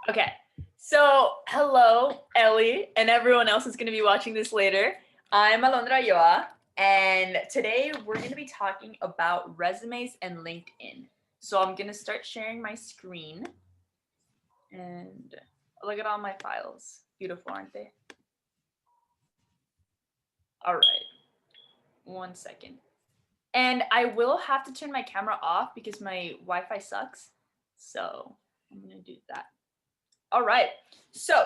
Okay, so hello, Ellie, and everyone else who's going to be watching this later. I'm Alondra Yoa, and today we're going to be talking about resumes and LinkedIn. So I'm going to start sharing my screen, and look at all my files. Beautiful, aren't they? All right, 1 second. And I will have to turn my camera off because my Wi-Fi sucks. So I'm going to do that. All right, so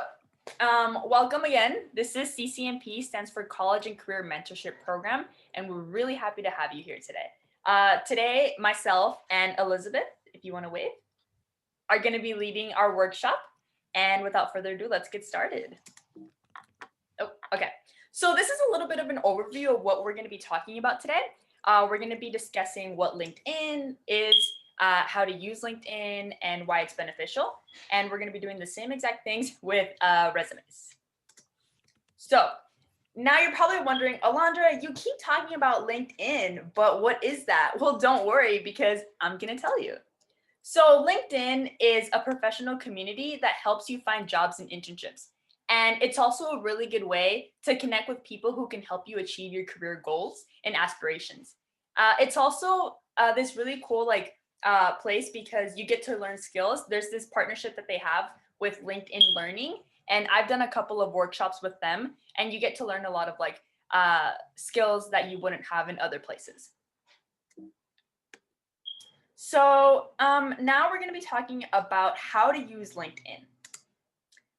welcome again. This is CCMP, stands for College and Career Mentorship Program, and we're really happy to have you here today. Today, myself and Elizabeth, if you want to wave, are going to be leading our workshop. And without further ado, let's get started. Oh, okay. So this is a little bit of an overview of what we're going to be talking about today. We're going to be discussing what LinkedIn is, how to use LinkedIn, and why it's beneficial. And we're going to be doing the same exact things with resumes. So now you're probably wondering, Alondra, you keep talking about LinkedIn, but what is that? Well, don't worry, because I'm going to tell you. So LinkedIn is a professional community that helps you find jobs and internships. And it's also a really good way to connect with people who can help you achieve your career goals and aspirations. It's also this really cool place because you get to learn skills. There's this partnership that they have with LinkedIn Learning, and I've done a couple of workshops with them, and you get to learn a lot of skills that you wouldn't have in other places. So now we're going to be talking about how to use LinkedIn.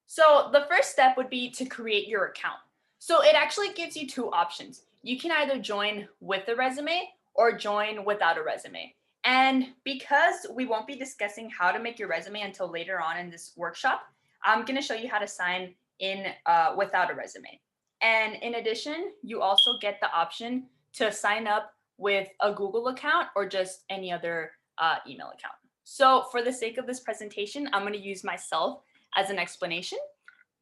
So the first step would be to create your account. So it actually gives you two options. You can either join with a resume or join without a resume. And because we won't be discussing how to make your resume until later on in this workshop, I'm going to show you how to sign in without a resume. And in addition, you also get the option to sign up with a Google account or just any other email account. So for the sake of this presentation, I'm going to use myself as an explanation,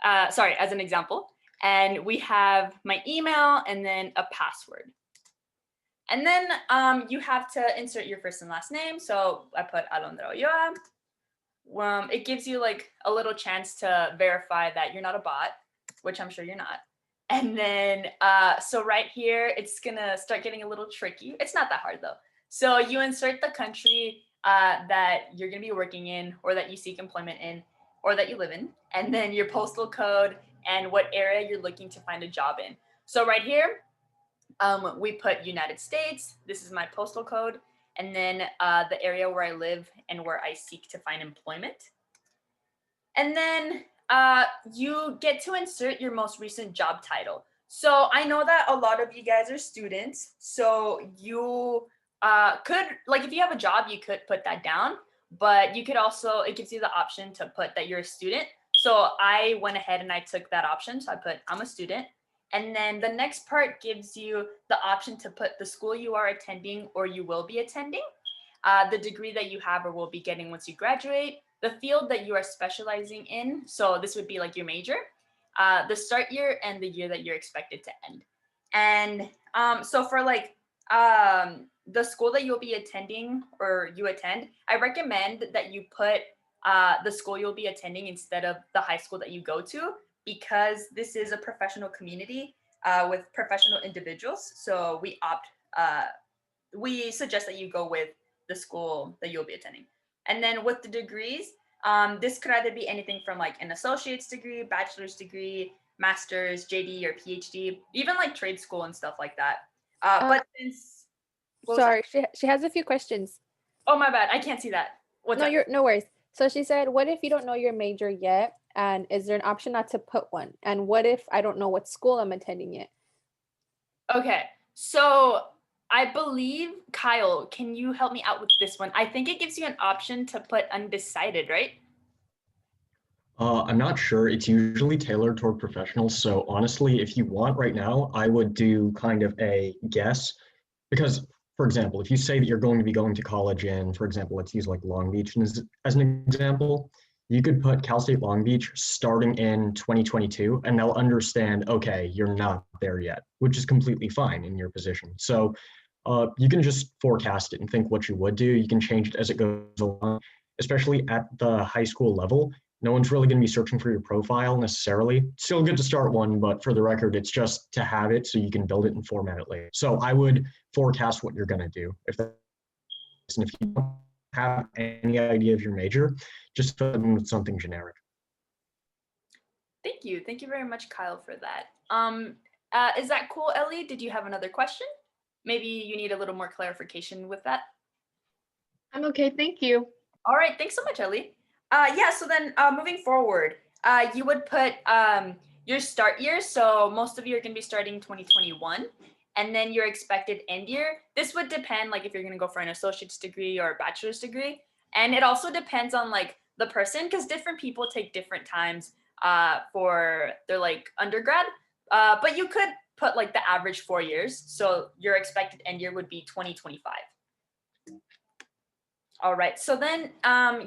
as an example. And we have my email and then a password. And then you have to insert your first and last name. So I put Alondra Ulloa. It gives you like a little chance to verify that you're not a bot, which I'm sure you're not. And then, so right here, it's gonna start getting a little tricky. It's not that hard though. So you insert the country that you're gonna be working in, or that you seek employment in, or that you live in, and then your postal code and what area you're looking to find a job in. So right here, we put United States. This is my postal code, and then the area where I live and where I seek to find employment. And then you get to insert your most recent job title. So I know that a lot of you guys are students, so you could, like if you have a job, you could put that down, but you could also, it gives you the option to put that you're a student. So I went ahead and I took that option. So I put, I'm a student. And then the next part gives you the option to put the school you are attending or you will be attending, the degree that you have or will be getting once you graduate, the field that you are specializing in. So this would be like your major, the start year and the year that you're expected to end. And so for the school that you'll be attending or you attend, I recommend that you put the school you'll be attending instead of the high school that you go to, because this is a professional community with professional individuals. So we suggest that you go with the school that you'll be attending. And then with the degrees, this could either be anything from like an associate's degree, bachelor's degree, master's, JD, or PhD, even like trade school and stuff like that. But since sorry, she has a few questions. Oh, my bad. I can't see that. What's up? No worries. So she said, what if you don't know your major yet? And is there an option not to put one? And what if I don't know what school I'm attending yet? Okay, so I believe, Kyle, can you help me out with this one? I think it gives you an option to put undecided, right? I'm not sure. It's usually tailored toward professionals. So honestly, if you want right now, I would do kind of a guess. Because, for example, if you say that you're going to be going to college in, for example, let's use like Long Beach as an example, you could put Cal State Long Beach starting in 2022, and they'll understand, okay, you're not there yet, which is completely fine in your position. So you can just forecast it and think what you would do. You can change it as it goes along, especially at the high school level. No one's really going to be searching for your profile necessarily. Still good to start one, but for the record, it's just to have it so you can build it and format it later. So I would forecast what you're going to do. And if you don't have any idea of your major, just fill in with something generic. Thank you. Thank you very much, Kyle, for that. Is that cool, Ellie? Did you have another question? Maybe you need a little more clarification with that. I'm okay, thank you. All right, thanks so much, Ellie. Yeah, so then moving forward, you would put your start year. So most of you are going to be starting 2021, and then your expected end year. This would depend, like if you're going to go for an associate's degree or a bachelor's degree, and it also depends on like the person, because different people take different times for their like undergrad. But you could put like the average 4 years. So your expected end year would be 2025. All right, so then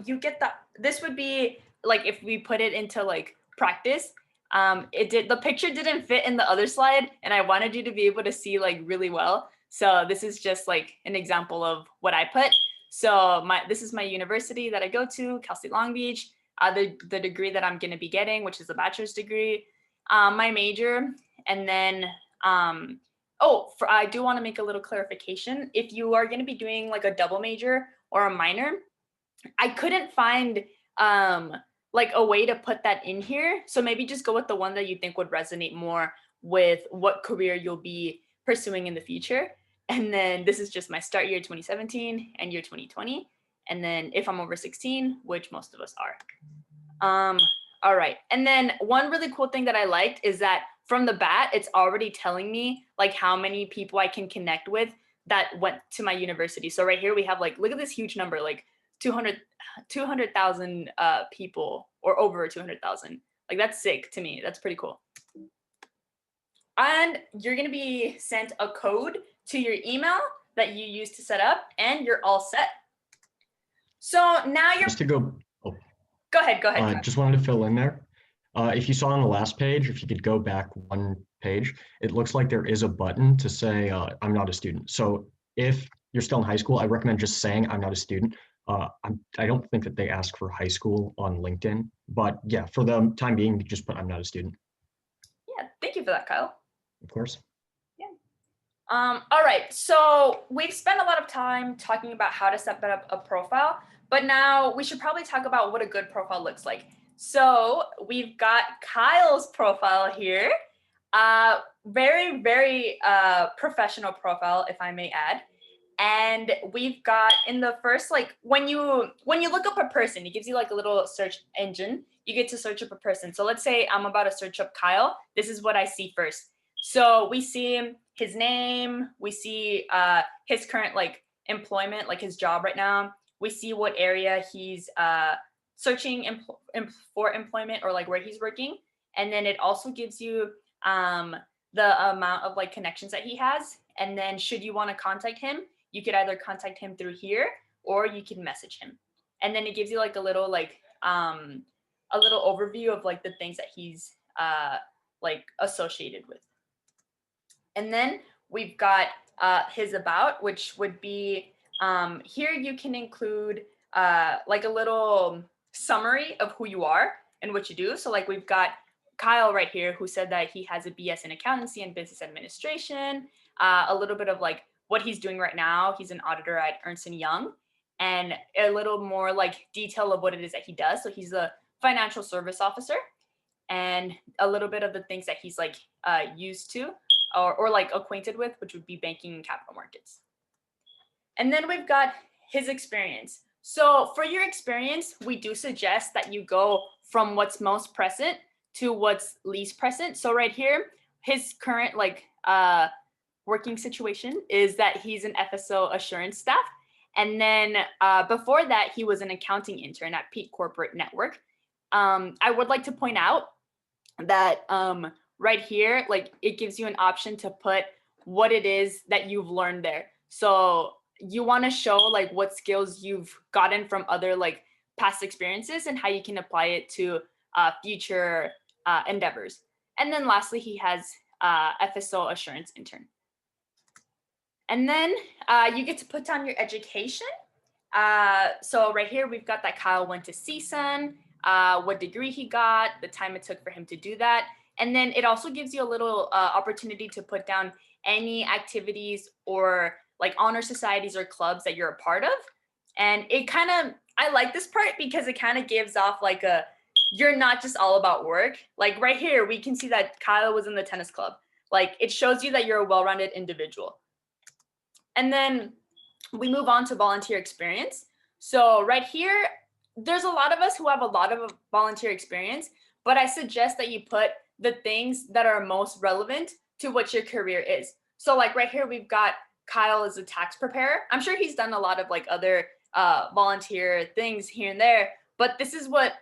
you get this would be like if we put it into like practice, the picture didn't fit in the other slide, and I wanted you to be able to see like really well. So this is just like an example of what I put. So this is my university that I go to, Cal State Long Beach, the degree that I'm gonna be getting, which is a bachelor's degree, my major, and then I do want to make a little clarification. If you are gonna be doing like a double major or a minor, I couldn't find like a way to put that in here. So maybe just go with the one that you think would resonate more with what career you'll be pursuing in the future. And then this is just my start year 2017 and year 2020. And then if I'm over 16, which most of us are. All right. And then one really cool thing that I liked is that from the bat, it's already telling me like how many people I can connect with that went to my university. So right here we have like, look at this huge number, like 200,000 people, or over 200,000. Like that's sick to me. That's pretty cool. And you're gonna be sent a code to your email that you use to set up, and you're all set. So now you're— Just to go, Go ahead. just wanted to fill in there. If you saw on the last page, if you could go back one page, it looks like there is a button to say, I'm not a student. So if you're still in high school, I recommend just saying I'm not a student. I don't think that they ask for high school on LinkedIn, but yeah, for the time being, you just put I'm not a student. Yeah, thank you for that, Kyle. Of course. Yeah. All right, so we've spent a lot of time talking about how to set up a profile, but now we should probably talk about what a good profile looks like. So we've got Kyle's profile here. Very, very professional profile, if I may add. And we've got in the first, like when you look up a person, it gives you like a little search engine. You get to search up a person. So let's say I'm about to search up Kyle. This is what I see first. So we see his name. We see his current like employment, like his job right now. We see what area he's searching for employment, or like where he's working. And then it also gives you the amount of like connections that he has. And then should you want to contact him, you could either contact him through here, or you can message him. And then it gives you like a little overview of like the things that he's like associated with. And then we've got his about, which would be here you can include like a little summary of who you are and what you do. So like we've got Kyle right here, who said that he has a BS in accountancy and business administration, a little bit of like what he's doing right now. He's an auditor at Ernst & Young, and a little more like detail of what it is that he does. So he's a financial service officer, and a little bit of the things that he's like used to or like acquainted with, which would be banking and capital markets. And then we've got his experience. So for your experience, we do suggest that you go from what's most present to what's least present. So right here, his current like working situation is that he's an FSO assurance staff. And then before that, he was an accounting intern at Peak Corporate Network. I would like to point out that right here, like it gives you an option to put what it is that you've learned there. So you want to show like what skills you've gotten from other like past experiences and how you can apply it to future endeavors. And then lastly, he has FSO assurance intern. And then you get to put down your education. So right here, we've got that Kyle went to CSUN. what degree he got, the time it took for him to do that. And then it also gives you a little opportunity to put down any activities or like honor societies or clubs that you're a part of. And it kind of, I like this part because it kind of gives off like a, you're not just all about work. Like right here, we can see that Kyle was in the tennis club. Like it shows you that you're a well-rounded individual. And then we move on to volunteer experience. So right here, there's a lot of us who have a lot of volunteer experience, but I suggest that you put the things that are most relevant to what your career is. So like right here, we've got Kyle as a tax preparer. I'm sure he's done a lot of like other volunteer things here and there, but this is what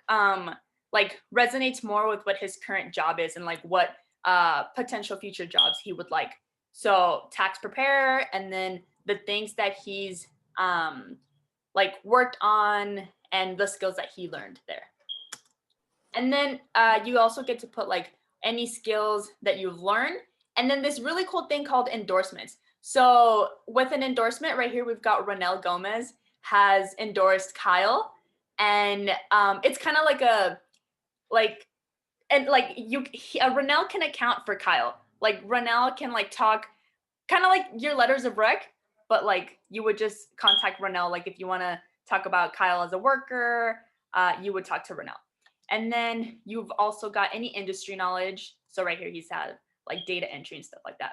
like resonates more with what his current job is and like what potential future jobs he would like. So tax preparer, and then the things that he's like worked on and the skills that he learned there. And then you also get to put like any skills that you've learned. And then this really cool thing called endorsements. So with an endorsement right here, we've got Ronell Gomez has endorsed Kyle. And it's kind of like a, like, and like Ronell can account for Kyle. Like Ronell can like talk kind of like your letters of rec, but like you would just contact Ronell. Like if you want to talk about Kyle as a worker, you would talk to Ronell. And then you've also got any industry knowledge. So right here, he's had like data entry and stuff like that.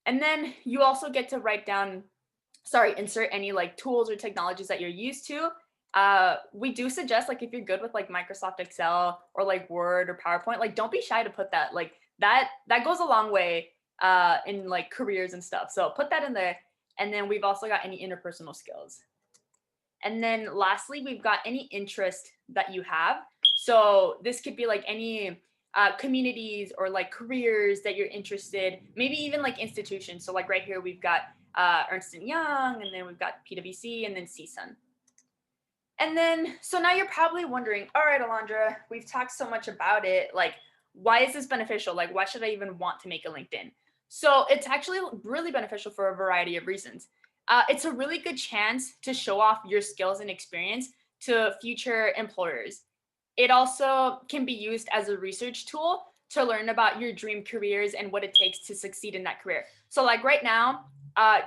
And then you also get to write down, insert any like tools or technologies that you're used to. We do suggest like if you're good with like Microsoft Excel or like Word or PowerPoint, like don't be shy to put that. Like that goes a long way in like careers and stuff. So put that in there. And then we've also got any interpersonal skills. And then lastly, we've got any interest that you have. So this could be like any communities or like careers that you're interested, maybe even like institutions. So like right here, we've got Ernst & Young, and then we've got PwC, and then CSUN. And then, so now you're probably wondering, all right, Alondra, we've talked so much about it. Like, why is this beneficial? Like, why should I even want to make a LinkedIn? So it's actually really beneficial for a variety of reasons. It's a really good chance to show off your skills and experience to future employers. It also can be used as a research tool to learn about your dream careers and what it takes to succeed in that career. So like right now,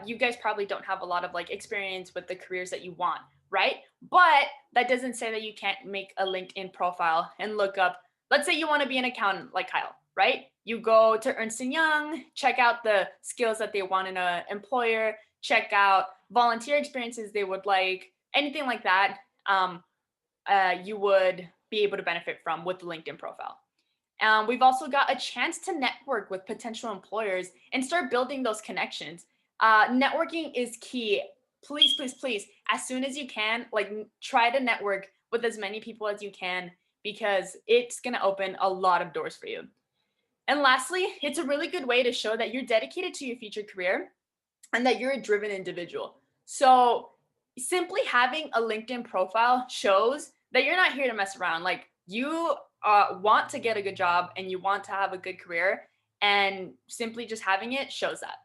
you guys probably don't have a lot of like experience with the careers that you want, right? But that doesn't say that you can't make a LinkedIn profile and look up, let's say you want to be an accountant like Kyle, right? You go to Ernst & Young, check out the skills that they want in an employer, check out volunteer experiences they would like, anything like that, you would be able to benefit from with the LinkedIn profile. We've also got a chance to network with potential employers and start building those connections. Networking is key. Please, please, please, as soon as you can, like try to network with as many people as you can, because it's going to open a lot of doors for you. And lastly, it's a really good way to show that you're dedicated to your future career and that you're a driven individual. So simply having a LinkedIn profile shows that you're not here to mess around. Like you want to get a good job and you want to have a good career, and simply just having it shows that.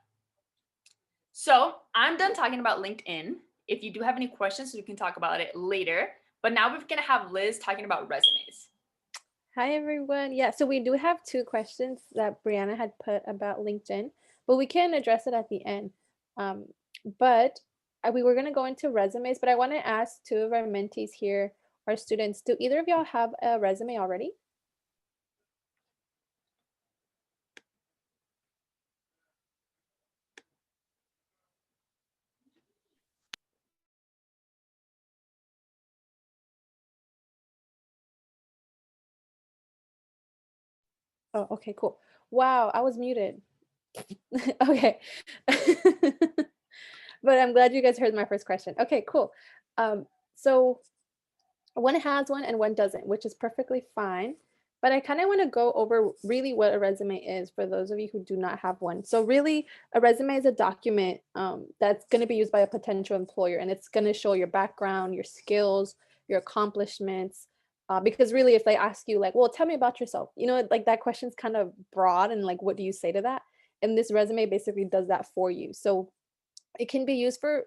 So I'm done talking about LinkedIn. If you do have any questions, we can talk about it later. But now we're going to have Liz talking about resumes. Hi, everyone. Yeah, so we do have 2 questions that Brianna had put about LinkedIn, but we can address it at the end. But we were going to go into resumes, but I want to ask 2 of our mentees here, our students, do either of y'all have a resume already? Oh, okay, cool. Wow, I was muted. Okay. But I'm glad you guys heard my first question. Okay, cool. So one has one and one doesn't, which is perfectly fine. But I kind of want to go over really what a resume is for those of you who do not have one. So really, a resume is a document that's going to be used by a potential employer, and it's going to show your background, your skills, your accomplishments. Because really, if they ask you like, well, tell me about yourself, you know, like that question's kind of broad, and like, what do you say to that? And this resume basically does that for you. So it can be used for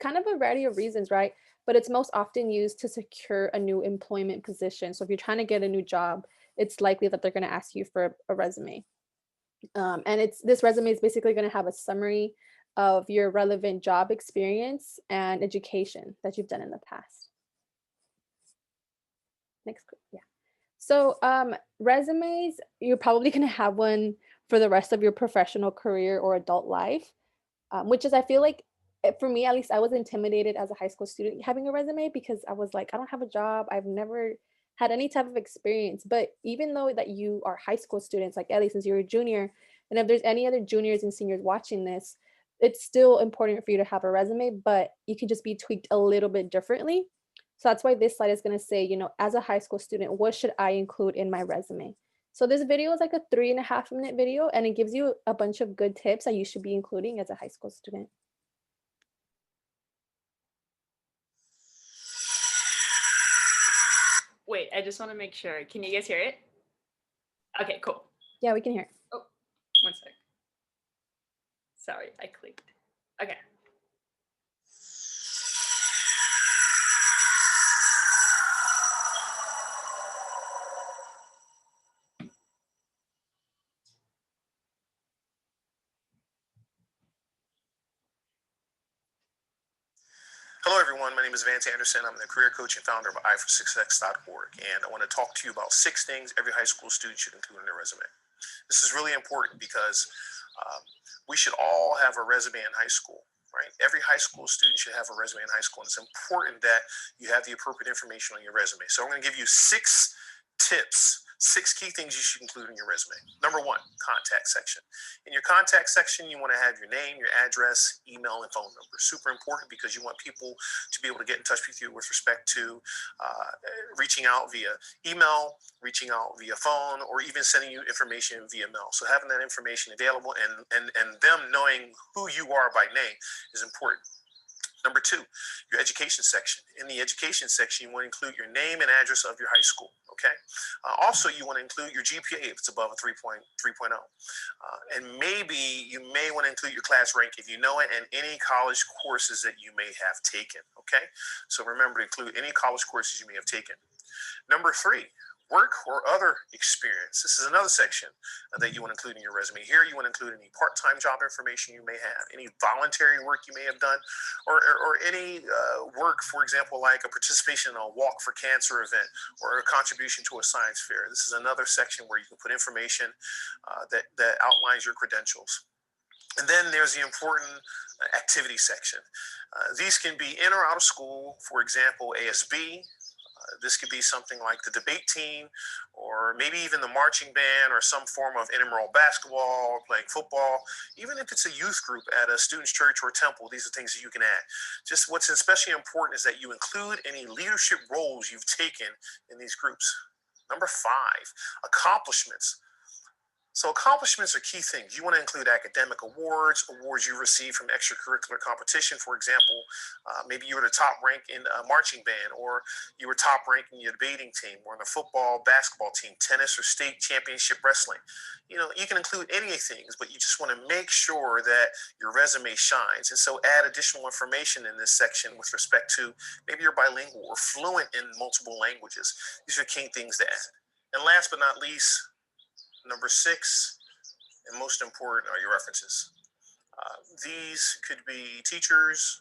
kind of a variety of reasons, right? but it's most often used to secure a new employment position. So if you're trying to get a new job, it's likely that they're going to ask you for a resume. And this resume is basically going to have a summary of your relevant job experience and education that you've done in the past. Next, yeah. So resumes, you're probably going to have one for the rest of your professional career or adult life, which is, I feel like, for me at least, I was intimidated as a high school student having a resume because I was like, I don't have a job. I've never had any type of experience. But even though that you are high school students, like Ellie, since you're a junior, and if there's any other juniors and seniors watching this, it's still important for you to have a resume, but you can just be tweaked a little bit differently. So that's why this slide is going to say, you know, as a high school student, what should I include in my resume? So this video is like a 3.5-minute video, and it gives you a bunch of good tips that you should be including as a high school student. Wait, I just want to make sure. Can you guys hear it? Okay, cool. Yeah, we can hear it. Oh, one sec. Sorry, I clicked. Okay. Hello, everyone. My name is Vance Anderson. I'm the career coach and founder of iforsuccess.org, and I want to talk to you about 6 things every high school student should include in their resume. This is really important because we should all have a resume in high school, right? Every high school student should have a resume in high school, and it's important that you have the appropriate information on your resume. So I'm going to give you 6 tips, 6 key things you should include in your resume. Number 1, contact section. In your contact section, you want to have your name, your address, email, and phone number. Super important because you want people to be able to get in touch with you with respect to reaching out via email, reaching out via phone, or even sending you information via mail. So having that information available and them knowing who you are by name is important. Number 2, your education section. In the education section, you want to include your name and address of your high school, okay? Also, you want to include your GPA if it's above a 3.0. And maybe you may want to include your class rank if you know it, and any college courses that you may have taken, okay? So remember to include any college courses you may have taken. Number 3, work or other experience. This is another section that you want to include in your resume. Here, you want to include any part-time job information you may have, any voluntary work you may have done, or any work, for example, like a participation in a Walk for Cancer event or a contribution to a science fair. This is another section where you can put information that outlines your credentials. And then there's the important activity section. These can be in or out of school, for example, ASB. This could be something like the debate team, or maybe even the marching band, or some form of intramural basketball, or playing football. Even if it's a youth group at a student's church or temple, these are things that you can add. Just what's especially important is that you include any leadership roles you've taken in these groups. Number 5, accomplishments. So accomplishments are key things. You want to include academic awards you received from extracurricular competition. For example, maybe you were the top rank in a marching band, or you were top rank in your debating team, or in the football, basketball team, tennis, or state championship wrestling. You know, you can include any things, but you just want to make sure that your resume shines. And so add additional information in this section with respect to maybe you're bilingual or fluent in multiple languages. These are key things to add. And last but not least, number 6, and most important, are your references. These could be teachers,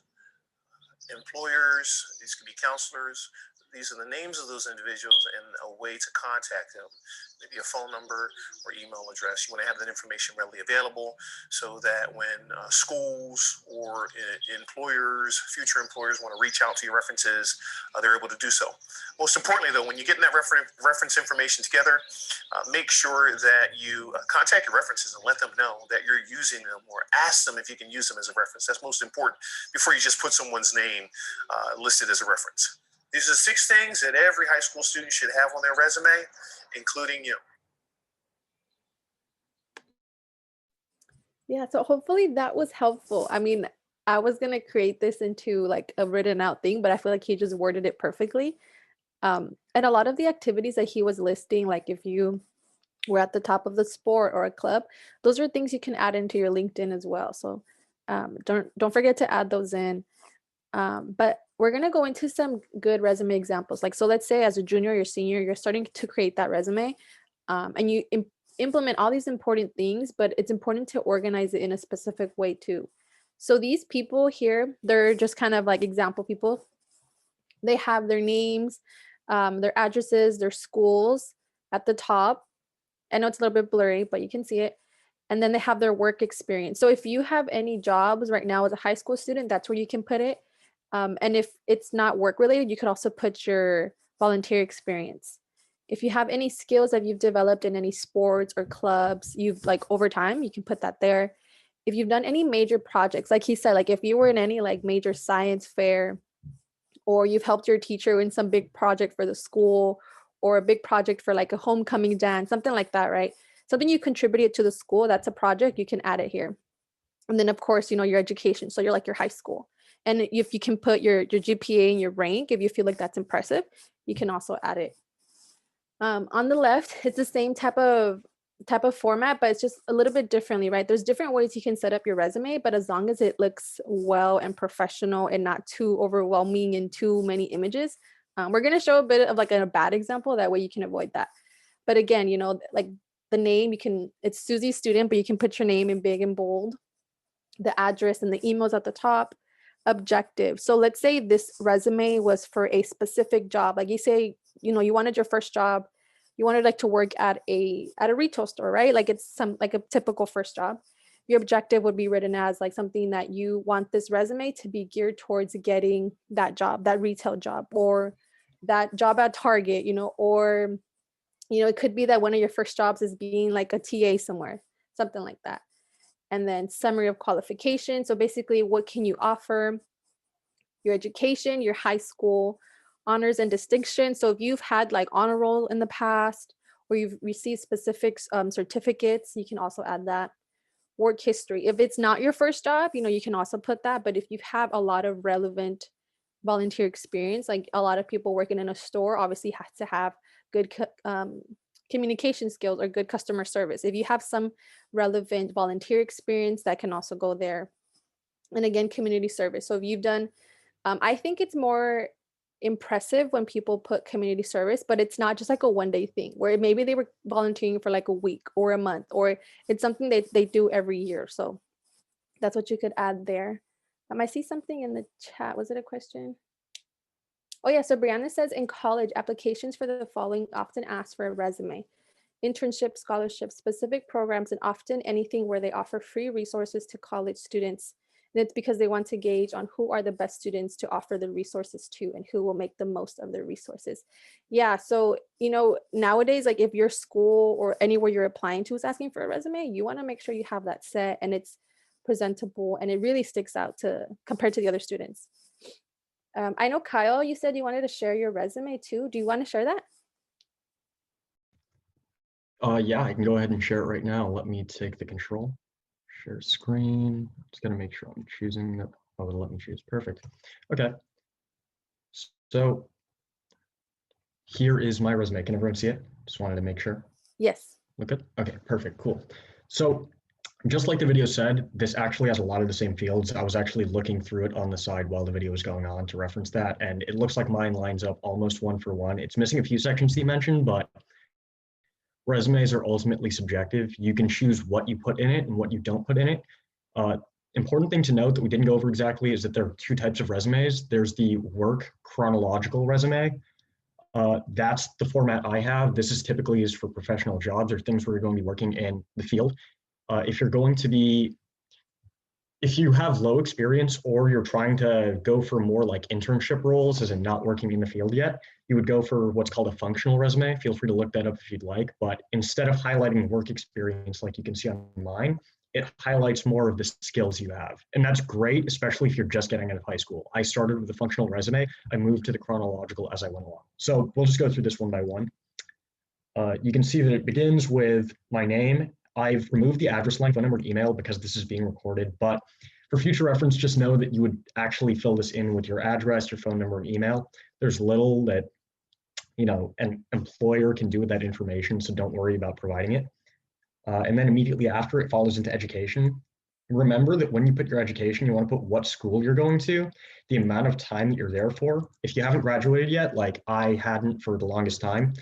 employers, these could be counselors. These are the names of those individuals and a way to contact them, maybe a phone number or email address. You want to have that information readily available so that when schools or employers, future employers want to reach out to your references, they're able to do so. Most importantly, though, when you're getting that reference information together, make sure that you contact your references and let them know that you're using them, or ask them if you can use them as a reference. That's most important before you just put someone's name listed as a reference. These are 6 things that every high school student should have on their resume, including you. Yeah, so hopefully that was helpful. I mean, I was going to create this into like a written out thing, but I feel like he just worded it perfectly. And a lot of the activities that he was listing, like if you were at the top of the sport or a club, those are things you can add into your LinkedIn as well. So don't forget to add those in. But we're going to go into some good resume examples. Like, so let's say as a junior or senior, you're starting to create that resume, and you implement all these important things, but it's important to organize it in a specific way too. So these people here, they're just kind of like example people. They have their names, their addresses, their schools at the top. I know it's a little bit blurry, but you can see it. And then they have their work experience. So if you have any jobs right now as a high school student, that's where you can put it. And if it's not work related, you could also put your volunteer experience. If you have any skills that you've developed in any sports or clubs, you've like over time, you can put that there. If you've done any major projects, like he said, like if you were in any like major science fair, or you've helped your teacher in some big project for the school, or a big project for like a homecoming dance, something like that, right? Something you contributed to the school, that's a project, you can add it here. And then of course, your education. So you're like your high school. And if you can put your GPA and your rank, if you feel like that's impressive, you can also add it. On the left, it's the same type of format, but it's just a little bit differently, right? There's different ways you can set up your resume, but as long as it looks well and professional and not too overwhelming and too many images, we're going to show a bit of like a bad example. That way you can avoid that. But again, like the name, it's Susie Student, but you can put your name in big and bold, the address and the emails at the top. Objective. So let's say this resume was for a specific job. Like you say, you wanted your first job, you wanted like to work at a retail store, right? Like it's like a typical first job. Your objective would be written as like something that you want this resume to be geared towards getting that job, that retail job, or that job at Target, or it could be that one of your first jobs is being like a TA somewhere, something like that. And then summary of qualification. So basically, what can you offer? Your education, your high school, honors and distinction. So if you've had like honor roll in the past, or you've received specific certificates, you can also add that. Work history. If it's not your first job, you can also put that. But if you have a lot of relevant volunteer experience, like a lot of people working in a store obviously have to have good communication skills or good customer service. If you have some relevant volunteer experience, that can also go there. And again, community service. So if you've done, I think it's more impressive when people put community service, but it's not just like a one-day thing where maybe they were volunteering for like a week or a month, or it's something that they do every year. So that's what you could add there. I see something in the chat. Was it a question? Oh yeah, so Brianna says in college, applications for the following often ask for a resume: internship, scholarships, specific programs, and often anything where they offer free resources to college students. And it's because they want to gauge on who are the best students to offer the resources to and who will make the most of their resources. Yeah, so, nowadays, like if your school or anywhere you're applying to is asking for a resume, you want to make sure you have that set and it's presentable and it really sticks out compared to the other students. I know, Kyle, you said you wanted to share your resume too. Do you want to share that? Yeah, I can go ahead and share it right now. Let me take the control. Share screen. Just gotta make sure I'm choosing that. Oh, it'll let me choose. Perfect. Okay. So here is my resume. Can everyone see it? Just wanted to make sure. Yes. Look good. Okay, perfect. Cool. So just like the video said, this actually has a lot of the same fields. I was actually looking through it on the side while the video was going on to reference that, and it looks like mine lines up almost one for one. It's missing a few sections that you mentioned, but resumes are ultimately subjective. You can choose what you put in it and what you don't put in it. Important thing to note that we didn't go over exactly is that there are two types of resumes. There's the work chronological resume. That's the format I have. This is typically used for professional jobs or things where you're going to be working in the field. If you have low experience or you're trying to go for more like internship roles as in not working in the field yet, you would go for what's called a functional resume. Feel free to look that up if you'd like, but instead of highlighting work experience like you can see on mine, it highlights more of the skills you have. And that's great, especially if you're just getting out of high school. I started with the functional resume. I moved to the chronological as I went along. So we'll just go through this one by one. You can see that it begins with my name. I've removed the address line, phone number, and email because this is being recorded, but for future reference, just know that you would actually fill this in with your address, your phone number, and email. There's little that, an employer can do with that information, so don't worry about providing it. And then immediately after, it follows into education. remember that when you put your education, you want to put what school you're going to, the amount of time that you're there for. If you haven't graduated yet, like I hadn't for the longest time,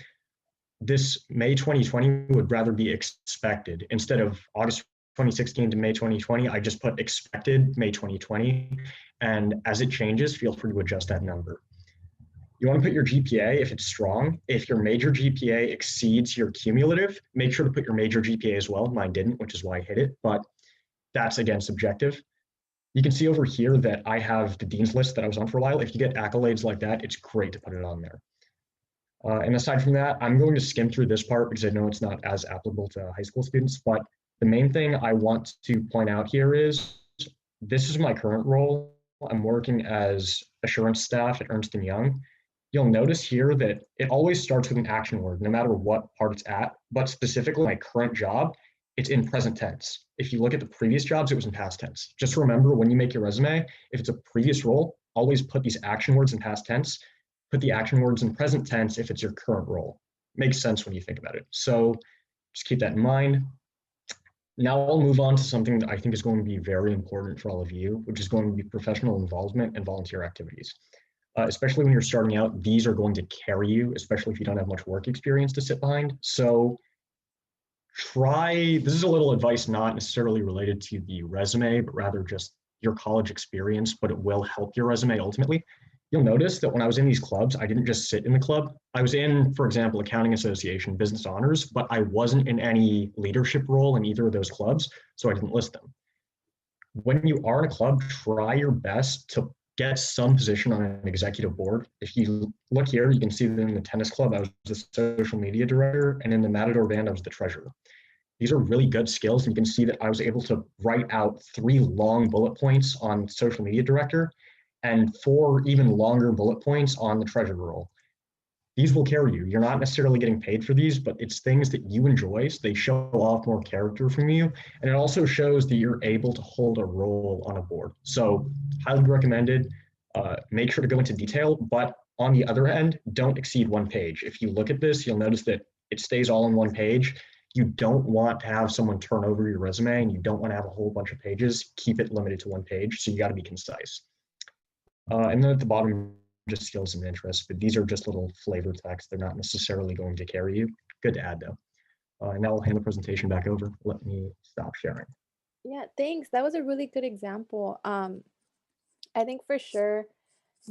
this May 2020 would rather be expected. Instead of August 2016 to May 2020, I just put expected May 2020. And as it changes, feel free to adjust that number. You want to put your GPA if it's strong. If your major GPA exceeds your cumulative, make sure to put your major GPA as well. Mine didn't, which is why I hit it, but that's again subjective. You can see over here that I have the dean's list that I was on for a while. If you get accolades like that, it's great to put it on there. And aside from that, I'm going to skim through this part because I know it's not as applicable to high school students, but the main thing I want to point out here is this is my current role. I'm working as assurance staff at Ernst & Young. You'll notice here that it always starts with an action word, no matter what part it's at, but specifically my current job, it's in present tense. If you look at the previous jobs, it was in past tense. Just remember when you make your resume, if it's a previous role, always put these action words in past tense, put the action words in present tense if it's your current role. Makes sense when you think about it. So just keep that in mind. Now I'll move on to something that I think is going to be very important for all of you, which is going to be professional involvement and volunteer activities. Especially when you're starting out, these are going to carry you, especially if you don't have much work experience to sit behind. So this is a little advice not necessarily related to the resume, but rather just your college experience, but it will help your resume ultimately. You'll notice that when I was in these clubs, I didn't just sit in the club. I was in, for example, accounting association, business honors, but I wasn't in any leadership role in either of those clubs, so I didn't list them. When you are in a club, try your best to get some position on an executive board. If you look here, you can see that in the tennis club, I was the social media director, and in the Matador band, I was the treasurer. These are really good skills, and you can see that I was able to write out 3 long bullet points on social media director and 4 even longer bullet points on the treasurer role. These will carry you. You're not necessarily getting paid for these, but it's things that you enjoy, so they show off more character from you, and it also shows that you're able to hold a role on a board. So highly recommended. Make sure to go into detail, but on the other end, don't exceed 1 page. If you look at this, you'll notice that it stays all on 1 page. You don't want to have someone turn over your resume, and you don't want to have a whole bunch of pages. Keep it limited to 1 page, so you got to be concise. And then at the bottom, just skills and interests, but these are just little flavor text. They're not necessarily going to carry you. Good to add though. And now I'll hand the presentation back over. Let me stop sharing. Yeah, thanks. That was a really good example. I think for sure,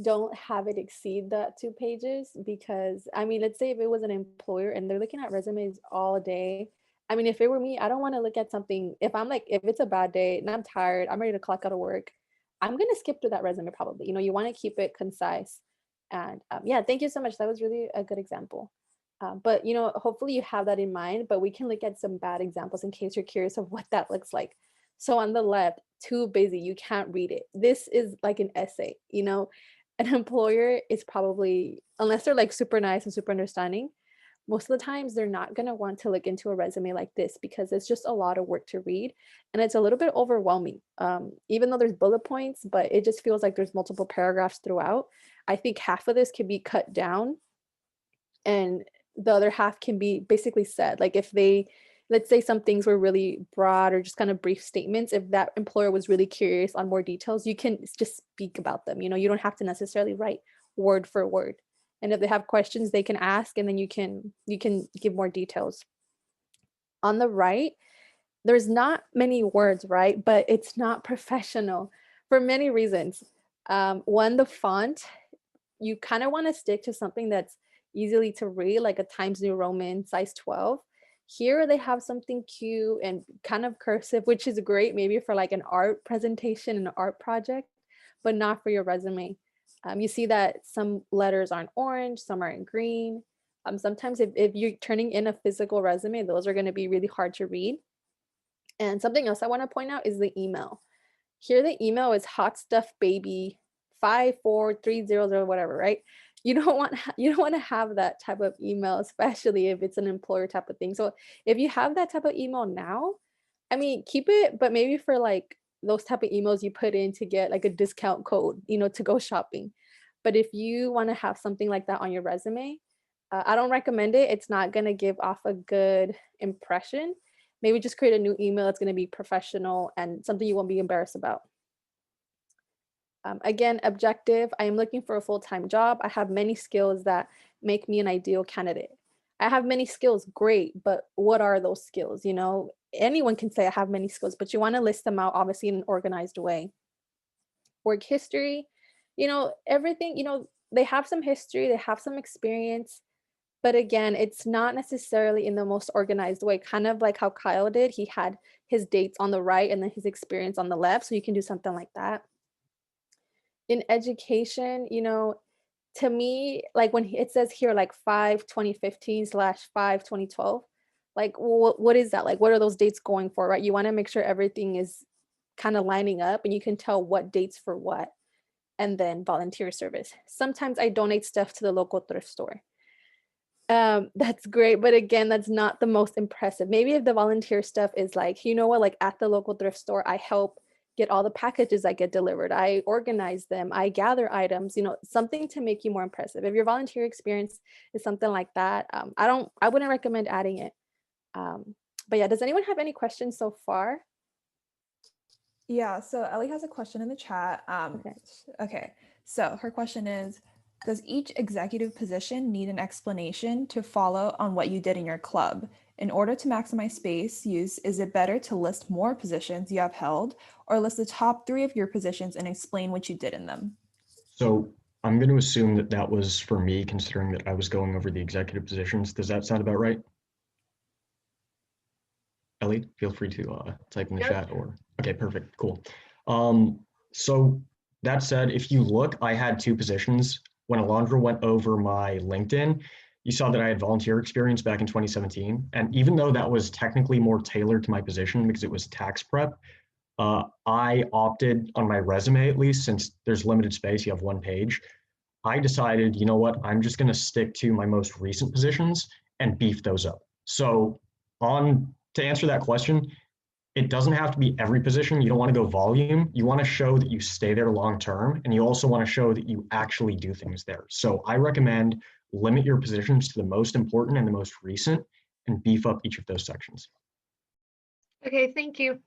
don't have it exceed that 2 pages because, I mean, let's say if it was an employer and they're looking at resumes all day. I mean, if it were me, I don't want to look at something. If it's a bad day and I'm tired, I'm ready to clock out of work, I'm going to skip through that resume probably. You want to keep it concise. And yeah, thank you so much. That was really a good example. But hopefully you have that in mind, but we can look at some bad examples in case you're curious of what that looks like. So on the left, too busy, you can't read it. This is like an essay, an employer is probably, unless they're like super nice and super understanding, most of the times they're not going to want to look into a resume like this because it's just a lot of work to read and it's a little bit overwhelming. Even though there's bullet points, but it just feels like there's multiple paragraphs throughout. I think half of this can be cut down and the other half can be basically said. Like if let's say some things were really broad or just kind of brief statements, if that employer was really curious on more details, you can just speak about them. You don't have to necessarily write word for word. And if they have questions, they can ask, and then you can give more details. On the right, there's not many words, right? But it's not professional for many reasons. One, the font, you kind of want to stick to something that's easily to read, like a Times New Roman size 12. Here they have something cute and kind of cursive, which is great maybe for like an art presentation, an art project, but not for your resume. You see that some letters aren't orange, some are in green. Sometimes if you're turning in a physical resume, those are going to be really hard to read. And something else I want to point out is the email. Here the email is hot stuff baby 54300 whatever, right? You don't want to have that type of email, especially if it's an employer type of thing. So if you have that type of email now, I mean, keep it, but maybe for like those type of emails you put in to get like a discount code, to go shopping. But if you want to have something like that on your resume, I don't recommend it. It's not going to give off a good impression. Maybe just create a new email that's going to be professional and something you won't be embarrassed about. Again, objective, I am looking for a full-time job. I have many skills that make me an ideal candidate. I have many skills, great, but what are those skills? You know, anyone can say I have many skills, but you want to list them out obviously in an organized way. Work history, you know, everything, you know, they have some history, they have some experience, but again, it's not necessarily in the most organized way, kind of like how Kyle did. He had his dates on the right and then his experience on the left. So you can do something like that. In education, you know, to me, like when it says here, like 5/2015/5/2012, like what is that? Like, what are those dates going for, right? You want to make sure everything is kind of lining up and you can tell what dates for what. And then volunteer service. Sometimes I donate stuff to the local thrift store. That's great, but again, that's not the most impressive. Maybe if the volunteer stuff is like, you know what, like at the local thrift store, I help get all the packages that get delivered. I organize them, I gather items, you know, something to make you more impressive. If your volunteer experience is something like that, I wouldn't recommend adding it. But yeah, does anyone have any questions so far? Yeah, so Ellie has a question in the chat. Okay, so her question is, does each executive position need an explanation to follow on what you did in your club? In order to maximize space use, is it better to list more positions you have held or list the top 3 of your positions and explain what you did in them? So I'm going to assume that that was for me, considering that I was going over the executive positions. Does that sound about right? Ellie, feel free to type in the chat or, okay, perfect, cool. So that said, if you look, I had 2 positions. When Alondra went over my LinkedIn, you saw that I had volunteer experience back in 2017. And even though that was technically more tailored to my position because it was tax prep, I opted on my resume, at least, since there's limited space, you have 1 page. I decided, you know what, I'm just going to stick to my most recent positions and beef those up. So to answer that question, it doesn't have to be every position. You don't want to go volume. You want to show that you stay there long term, and you also want to show that you actually do things there. So I recommend limit your positions to the most important and the most recent and beef up each of those sections. Okay, thank you.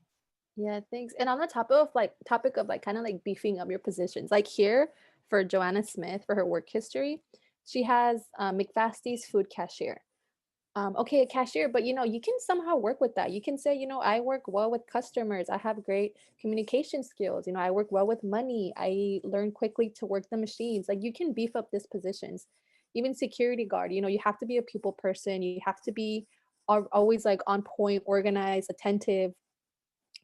Yeah, thanks. And on the topic of kind of like beefing up your positions, like here for Joanna Smith for her work history, she has McFasty's food cashier. Okay, a cashier, but you know, you can somehow work with that. You can say, you know, I work well with customers. I have great communication skills. You know, I work well with money. I learn quickly to work the machines. Like you can beef up these positions. Even security guard, you know, you have to be a people person. You have to be always like on point, organized, attentive.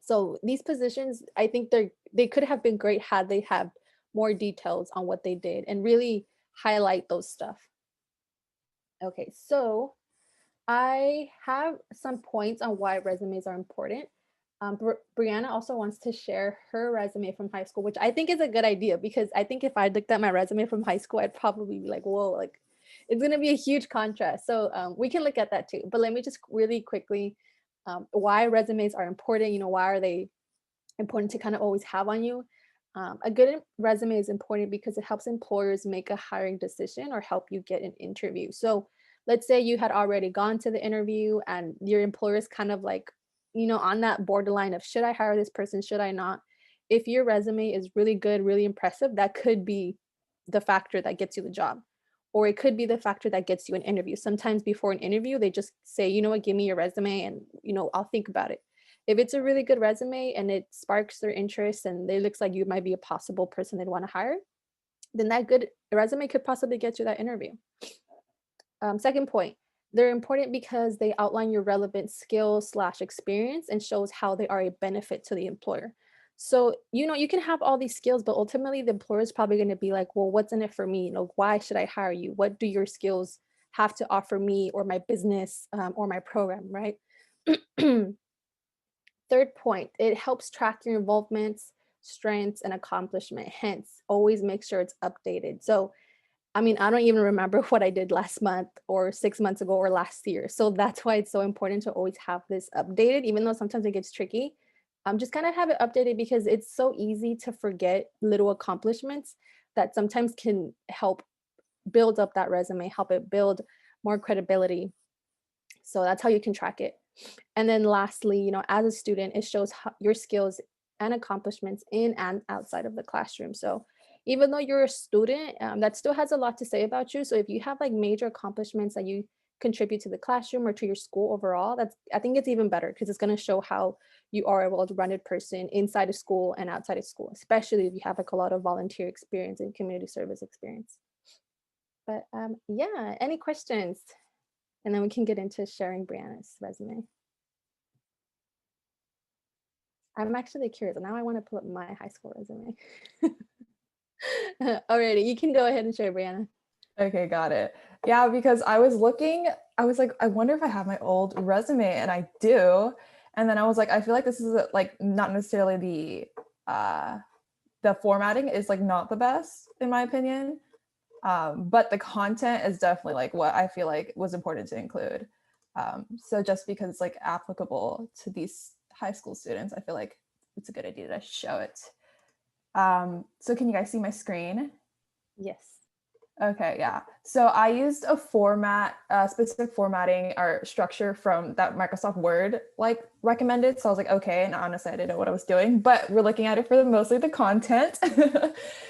So these positions, I think they could have been great had they had more details on what they did and really highlight those stuff. Okay, so I have some points on why resumes are important. Brianna also wants to share her resume from high school, which I think is a good idea because I think if I looked at my resume from high school, I'd probably be like, whoa, like it's going to be a huge contrast. So we can look at that too. But let me just really quickly, why resumes are important, you know, why are they important to kind of always have on you? A good resume is important because it helps employers make a hiring decision or help you get an interview. So let's say you had already gone to the interview and your employer is kind of like, you know, on that borderline of should I hire this person, should I not? If your resume is really good, really impressive, that could be the factor that gets you the job. Or it could be the factor that gets you an interview. Sometimes before an interview, they just say, you know what, give me your resume and, you know, I'll think about it. If it's a really good resume and it sparks their interest and it looks like you might be a possible person they'd want to hire, then that good resume could possibly get you that interview. Second point, they're important because they outline your relevant skills / experience and shows how they are a benefit to the employer. So, you know, you can have all these skills, but ultimately the employer is probably going to be like, well, what's in it for me? You know, why should I hire you? What do your skills have to offer me or my business or my program, right? Third point, it helps track your involvements, strengths, and accomplishment. Hence, always make sure it's updated. So, I mean, I don't even remember what I did last month or 6 months ago or last year. So that's why it's so important to always have this updated, even though sometimes it gets tricky. Just kind of have it updated because it's so easy to forget little accomplishments that sometimes can help build up that resume, help it build more credibility. So that's how you can track it. And then lastly, you know, as a student, it shows your skills and accomplishments in and outside of the classroom. So even though you're a student, that still has a lot to say about you. So if you have like major accomplishments that you contribute to the classroom or to your school overall, that's, I think it's even better because it's going to show how you are a well-rounded person inside of school and outside of school, especially if you have like a lot of volunteer experience and community service experience. But yeah, any questions? And then we can get into sharing Brianna's resume. I'm actually curious. Now I want to pull up my high school resume. Alrighty, you can go ahead and share, Brianna. Okay, got it. Yeah, because I was looking, I was like, I wonder if I have my old resume, and I do. And then I was like, I feel like this is like not necessarily the formatting is like not the best in my opinion. But the content is definitely like what I feel like was important to include. So just because it's like applicable to these high school students, I feel like it's a good idea to show it. So can you guys see my screen? Yes. Okay, yeah. So I used a specific formatting or structure from that Microsoft Word like recommended. So I was like, okay, and honestly, I didn't know what I was doing, but we're looking at it for mostly the content.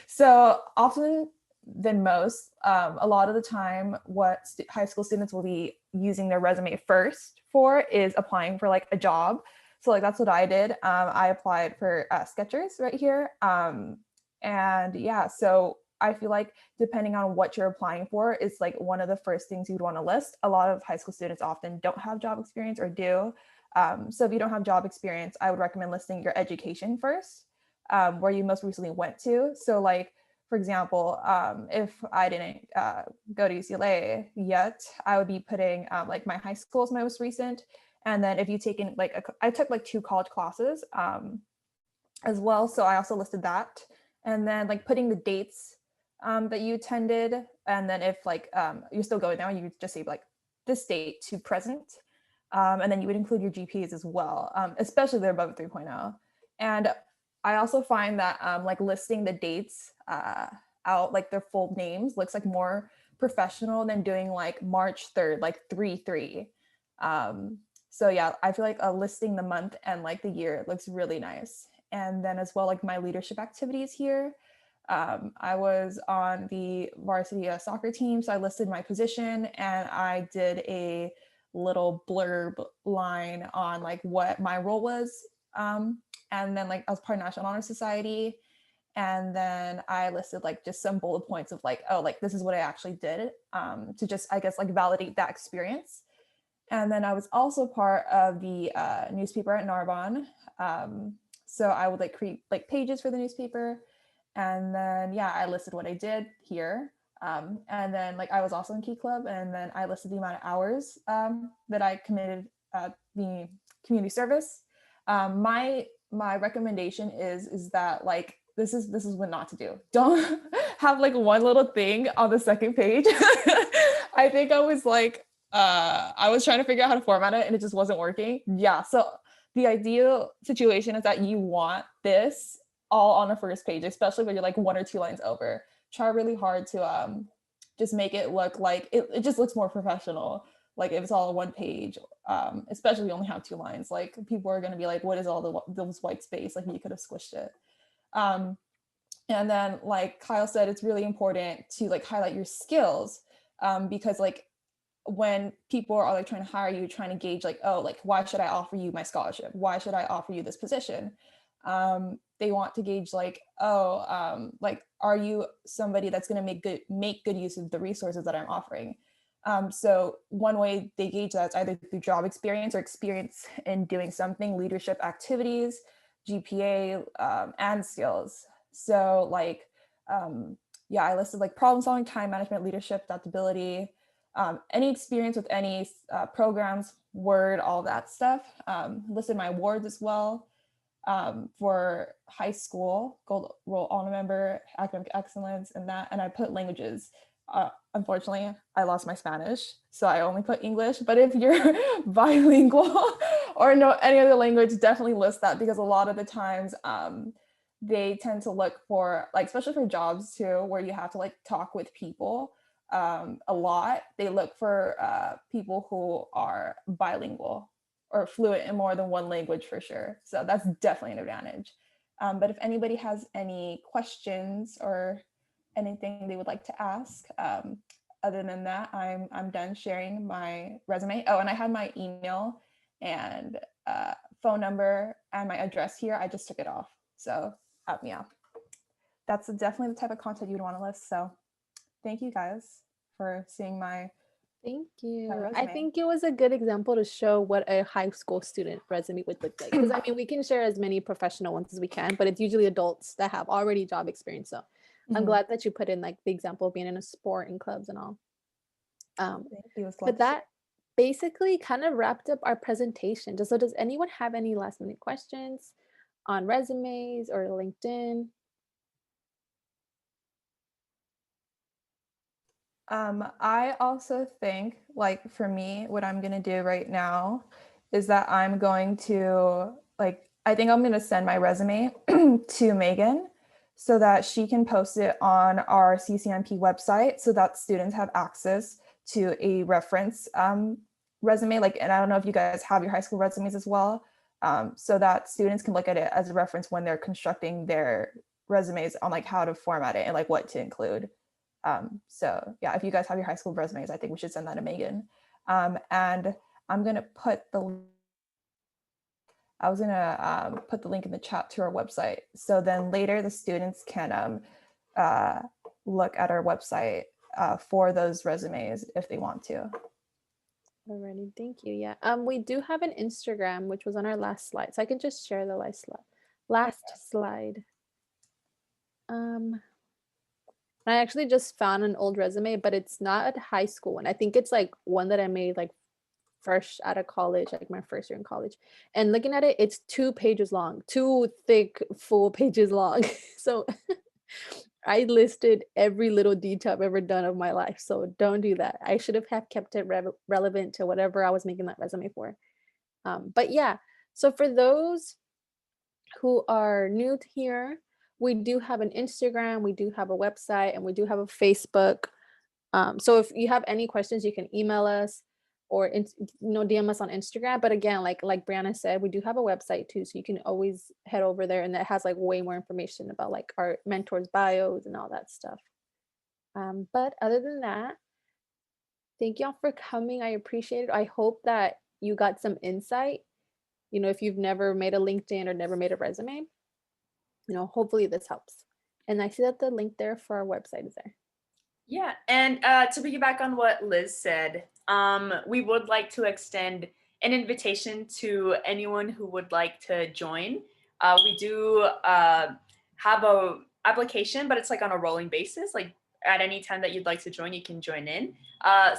So often than most, a lot of the time, what high school students will be using their resume first for is applying for like a job. So like that's what I did. I applied for Skechers right here. And yeah, so I feel like depending on what you're applying for is like one of the first things you'd want to list. A lot of high school students often don't have job experience or do. So if you don't have job experience, I would recommend listing your education first, where you most recently went to. So like, for example, if I didn't go to UCLA yet, I would be putting like my high school is my most recent. And then if you taken like, I took like 2 college classes as well. So I also listed that. And then like putting the dates that you attended. And then if like you're still going now, you would just say like this date to present. And then you would include your GPAs as well, especially they're above 3.0. And I also find that like listing the dates out, like their full names looks like more professional than doing like March 3rd, like 3/3. So yeah, I feel like listing the month and like the year looks really nice. And then as well, like my leadership activities here. I was on the varsity soccer team, so I listed my position and I did a little blurb line on like what my role was. And then like I was part of National Honor Society. And then I listed like just some bullet points of like, oh, like this is what I actually did to just, I guess, like validate that experience. And then I was also part of the newspaper at Narbonne. So I would like create like pages for the newspaper. And then, yeah, I listed what I did here. And then like I was also in Key Club, and then I listed the amount of hours that I committed the community service. My recommendation is that like this is what not to do. Don't have like one little thing on the second page. I think I was like I was trying to figure out how to format it and it just wasn't working. Yeah, so the ideal situation is that you want this all on the first page, especially when you're like 1 or 2 lines over. Try really hard to just make it look like it just looks more professional. Like if it's all on 1 page, especially if you only have 2 lines, like people are going to be like, what is all those white space? Like you could have squished it. And then like Kyle said, it's really important to like highlight your skills because like when people are like trying to hire you, trying to gauge like, oh, like why should I offer you my scholarship? Why should I offer you this position? They want to gauge like, oh, like, are you somebody that's going to make good use of the resources that I'm offering? So one way they gauge that is either through job experience or experience in doing something, leadership activities, GPA, and skills. So like, yeah, I listed like problem solving, time management, leadership, adaptability, any experience with any programs, Word, all that stuff. Listed my awards as well for high school, Gold Roll Honor Member, Academic Excellence, and that. And I put languages. Unfortunately, I lost my Spanish, so I only put English. But if you're bilingual or know any other language, definitely list that, because a lot of the times they tend to look for, like, especially for jobs too, where you have to like talk with people a lot. They look for people who are bilingual. or fluent in more than one language for sure. So that's definitely an advantage. But if anybody has any questions or anything they would like to ask, other than that, I'm done sharing my resume. Oh, and I had my email and phone number and my address here. I just took it off. So yeah, that's definitely the type of content you'd want to list. So thank you guys for seeing my Thank you. I resume. think it was a good example to show what a high school student resume would look like. Because I mean, we can share as many professional ones as we can, but it's usually adults that have already job experience. So I'm glad that you put in like the example of being in a sport and clubs and all. Thank you. But that basically kind of wrapped up our presentation. So does anyone have any last minute questions on resumes or LinkedIn? I also think, like, for me, what I'm gonna do right now is that I'm going to, like, I think I'm gonna send my resume to Megan so that she can post it on our CCMP website so that students have access to a reference resume. Like, and I don't know if you guys have your high school resumes as well, so that students can look at it as a reference when they're constructing their resumes on like how to format it and like what to include. So yeah, if you guys have your high school resumes, I think we should send that to Megan. And I'm gonna put the link in the chat to our website. So then later the students can look at our website for those resumes if they want to. Alrighty, thank you. Yeah, we do have an Instagram, which was on our last slide, so I can just share the last slide. I actually just found an old resume, but it's not a high school one. I think it's like one that I made like fresh out of college, like my first year in college. And looking at it, it's 2 pages long, 2 thick, full pages long. So I listed every little detail I've ever done of my life. So don't do that. I should have kept it relevant to whatever I was making that resume for. But yeah, so for those who are new to here, we do have an Instagram, we do have a website, and we do have a Facebook. So if you have any questions, you can email us or DM us on Instagram. But again, like Brianna said, we do have a website too, so you can always head over there, and that has like way more information about like our mentors' bios and all that stuff. But other than that, thank y'all for coming. I appreciate it. I hope that you got some insight. If you've never made a LinkedIn or never made a resume, hopefully this helps. And I see that the link there for our website is there. Yeah, and to piggyback on what Liz said, we would like to extend an invitation to anyone who would like to join. We do have a application, but it's like on a rolling basis. Like at any time that you'd like to join, you can join in.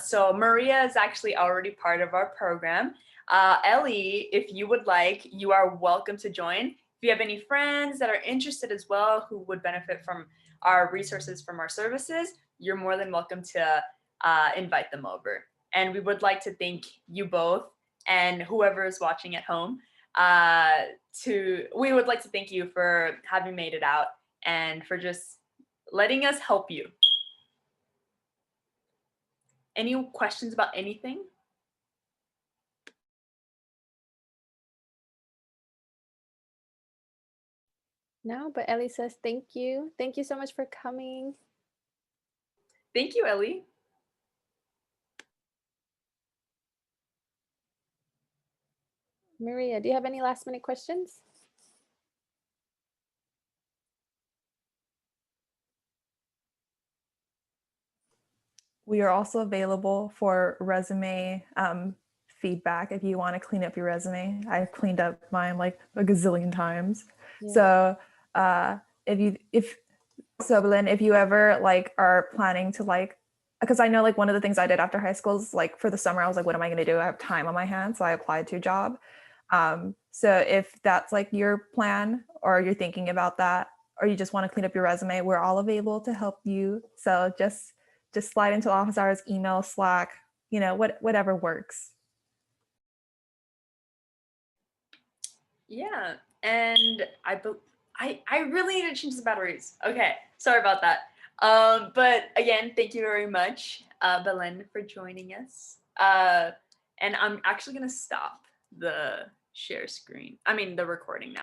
So Maria is actually already part of our program. Ellie, if you would like, you are welcome to join. If you have any friends that are interested as well who would benefit from our resources from our services, you're more than welcome to invite them over. And we would like to thank you both and whoever is watching at home. We would like to thank you for having made it out and for just letting us help you. Any questions about anything? No, but Ellie says thank you. Thank you so much for coming. Thank you, Ellie. Maria, do you have any last minute questions? We are also available for resume feedback if you want to clean up your resume. I've cleaned up mine like a gazillion times. Yeah. So if you ever like are planning to like, because I know like one of the things I did after high school is like for the summer, I was like, what am I going to do? I have time on my hands. So I applied to a job. So if that's like your plan or you're thinking about that, or you just want to clean up your resume, we're all available to help you. So just slide into office hours, email, Slack, whatever works. Yeah, and I really need to change the batteries. Okay, sorry about that. But again, thank you very much, Belen, for joining us. And I'm actually gonna stop the share screen. I mean, the recording now.